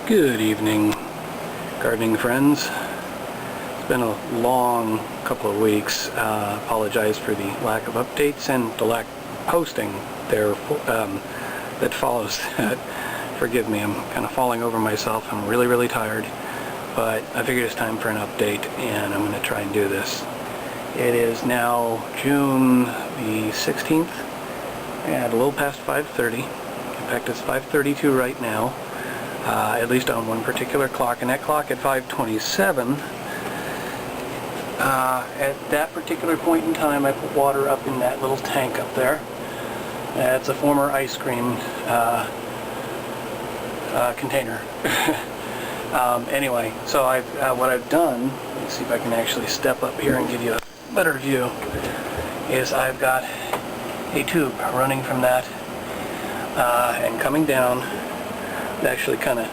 Good evening, gardening friends. It's been a long couple of weeks. Apologize for the lack of updates and the lack of posting there that follows that. Forgive me, I'm kind of falling over myself. I'm really tired, but I figured it's time for an update and I'm going to try and do this. It is now June the 16th and a little past 5:30. In fact, it's 5:32 right now. At least on one particular clock, and that clock at 5:27, at that particular point in time I put water up in that little tank up there. It's a former ice cream container. Anyway, so what I've done, let's see if I can actually step up here and give you a better view, is I've got a tube running from that and coming down. It actually kind of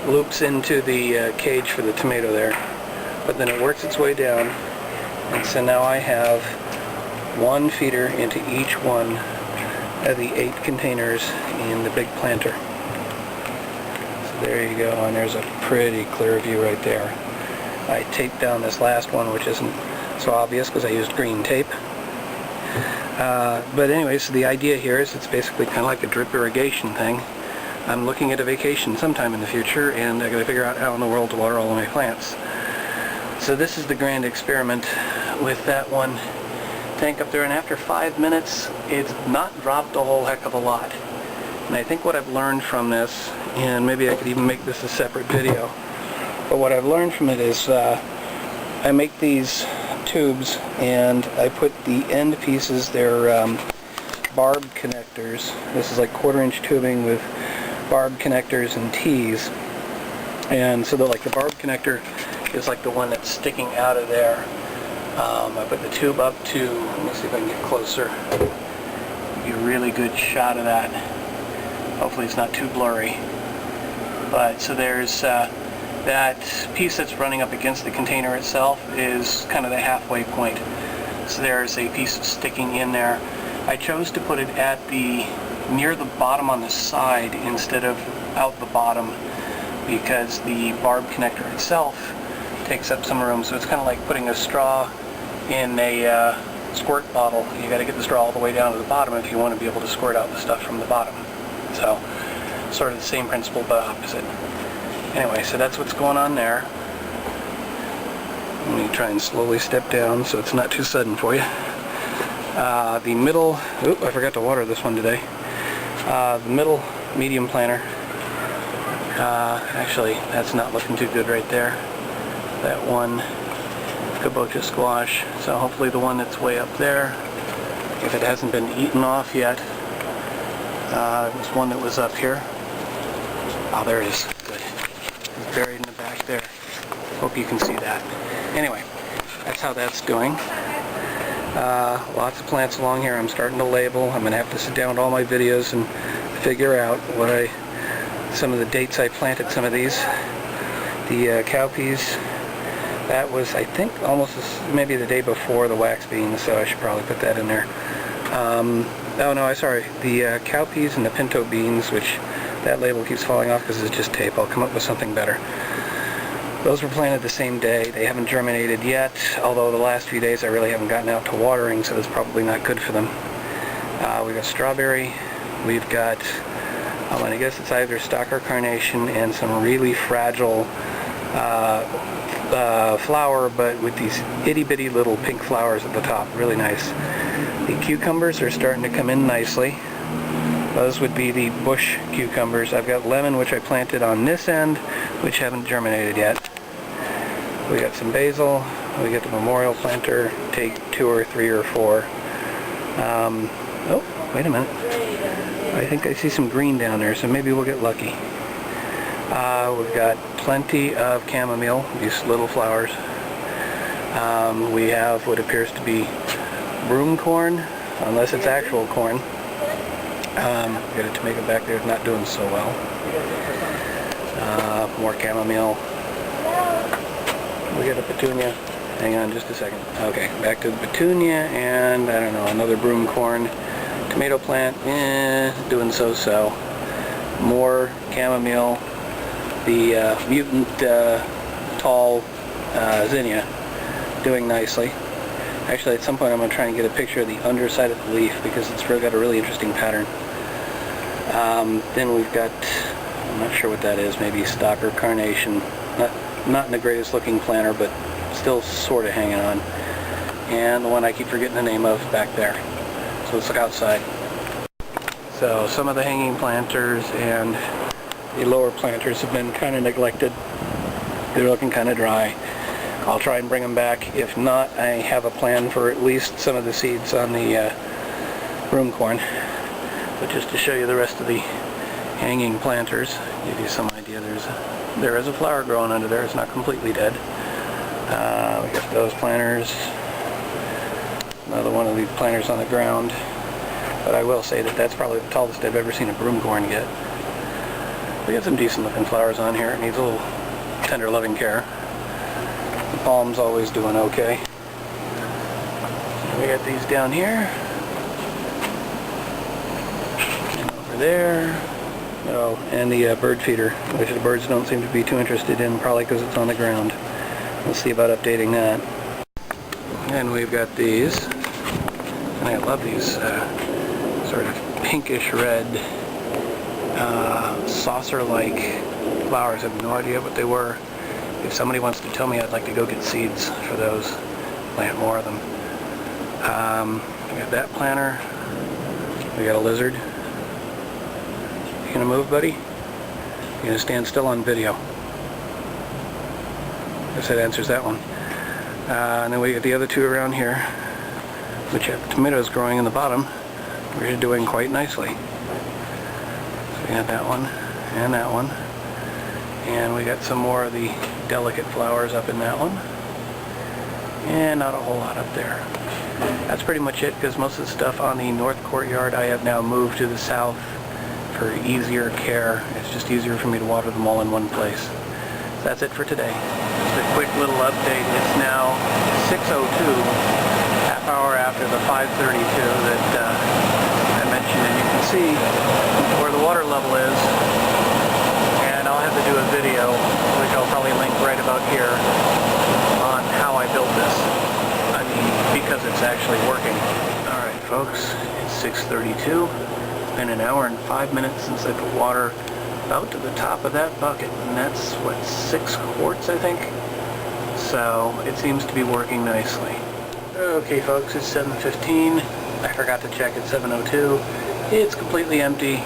loops into the cage for the tomato there, but then it works its way down, and so now I have one feeder into each one of the 8 containers in the big planter. So there you go, and there's a pretty clear view right there. I taped down this last one, which isn't so obvious because I used green tape. But anyway, so the idea here is it's basically kind of like a drip irrigation thing. I'm looking at a vacation sometime in the future, and I got to figure out how in the world to water all of my plants. So this is the grand experiment with that one tank up there, and after 5 minutes, it's not dropped a whole heck of a lot. And I think what I've learned from this, and maybe I could even make this a separate video, but what I've learned from it is I make these tubes, and I put the end pieces, they're barb connectors. This is like 1/4-inch tubing with barb connectors and T's, and so like the barb connector is like the one that's sticking out of there. I put the tube up to, let me see if I can get closer, give you a really good shot of that. Hopefully it's not too blurry. But so there's that piece that's running up against the container itself is kind of the halfway point. So there's a piece sticking in there. I chose to put it at near the bottom on the side instead of out the bottom, because the barb connector itself takes up some room. So it's kind of like putting a straw in a squirt bottle. You got to get the straw all the way down to the bottom if you want to be able to squirt out the stuff from the bottom. So sort of the same principle but opposite. Anyway, so that's what's going on there. Let me try and slowly step down so it's not too sudden for you. The middle, oop, I forgot to water this one today. The middle medium planter, actually that's not looking too good right there. That one, kabocha squash, so hopefully the one that's way up there, if it hasn't been eaten off yet, there's one that was up here. Oh, there it is, good. It's buried in the back there. Hope you can see that. Anyway, that's how that's doing. Lots of plants along here. I'm starting to label. I'm going to have to sit down with all my videos and figure out some of the dates I planted some of these. The cowpeas, that was, I think, almost maybe the day before the wax beans, so I should probably put that in there. Oh no, sorry. The cowpeas and the pinto beans, which that label keeps falling off because it's just tape. I'll come up with something better. Those were planted the same day. They haven't germinated yet, although the last few days I really haven't gotten out to watering, so that's probably not good for them. We've got strawberry. We've got, I guess it's either stalker carnation and some really fragile flower, but with these itty-bitty little pink flowers at the top. Really nice. The cucumbers are starting to come in nicely. Those would be the bush cucumbers. I've got lemon, which I planted on this end, which haven't germinated yet. We got some basil. We got the memorial planter. Take 2 or 3 or 4. Oh, wait a minute. I think I see some green down there, so maybe we'll get lucky. We've got plenty of chamomile, these little flowers. We have what appears to be broom corn, unless it's actual corn. Got a tomato back there, it's not doing so well. More chamomile. We got a petunia. Hang on just a second. Okay, back to the petunia, and I don't know, another broom corn. Tomato plant, doing so-so. More chamomile. the mutant tall zinnia doing nicely. Actually, at some point I'm going to try and get a picture of the underside of the leaf because it's got a really interesting pattern. Then we've got, I'm not sure what that is, maybe stalker carnation. Not in the greatest looking planter, but still sort of hanging on. And the one I keep forgetting the name of back there. So let's look outside. So some of the hanging planters and the lower planters have been kind of neglected. They're looking kind of dry. I'll try and bring them back. If not, I have a plan for at least some of the seeds on the broom corn. But just to show you the rest of the hanging planters, give you some idea, there is a flower growing under there. It's not completely dead. We got those planters. Another one of these planters on the ground. But I will say that that's probably the tallest I've ever seen a broom corn get. We got some decent looking flowers on here. It needs a little tender loving care. The palm's always doing okay. We got these down here. And over there. Oh, and the bird feeder, which the birds don't seem to be too interested in, probably because it's on the ground. We'll see about updating that. And we've got these. And I love these sort of pinkish red saucer-like flowers. I have no idea what they were. If somebody wants to tell me, I'd like to go get seeds for those. Plant more of them. We got that planter. We got a lizard. You gonna move, buddy? You're gonna stand still on video. I guess that answers that one. And then we got the other two around here, which have tomatoes growing in the bottom, which are doing quite nicely. So we got that one, and that one. And we got some more of the delicate flowers up in that one. And not a whole lot up there. That's pretty much it, because most of the stuff on the north courtyard I have now moved to the south for easier care. It's just easier for me to water them all in one place. So that's it for today. Just a quick little update. It's now 6:02, half hour after the 5:32 that I mentioned, and you can see where the water level is. And I'll have to do a video, which I'll probably link right about here, on how I built this. I mean, because it's actually working. Alright folks, it's 6:32. It's been an hour and 5 minutes since I put water about to the top of that bucket, and that's, what, 6 quarts, I think? So, it seems to be working nicely. Okay folks, it's 7:15. I forgot to check at 7:02. It's completely empty.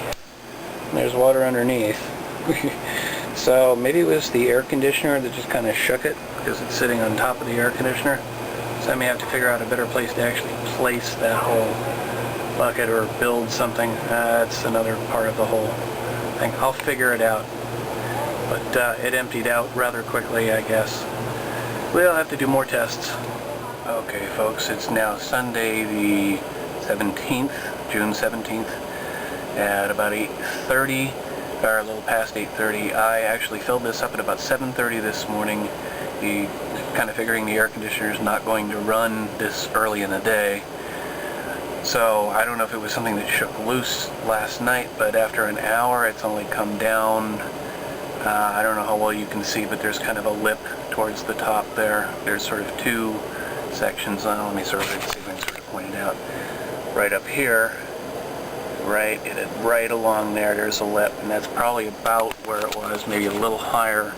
There's water underneath. So maybe it was the air conditioner that just kind of shook it, because it's sitting on top of the air conditioner. So I may have to figure out a better place to actually place that whole bucket or build something. That's another part of the whole thing. I'll figure it out. But it emptied out rather quickly, I guess. We'll have to do more tests. Okay folks, it's now Sunday the 17th, June 17th, at about 8:30. Or a little past 8:30. I actually filled this up at about 7:30 this morning, kind of figuring the air conditioner is not going to run this early in the day. So I don't know if it was something that shook loose last night, but after an hour it's only come down. I don't know how well you can see, but there's kind of a lip towards the top there. There's sort of two sections. Let me sort of see if I can sort of point it out. Right up here. Right along there's a lip, and that's probably about where it was, maybe a little higher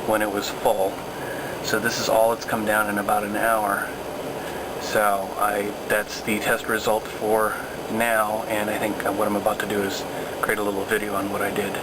when it was full. So this is all that's come down in about an hour. So that's the test result for now, and I think what I'm about to do is create a little video on what I did.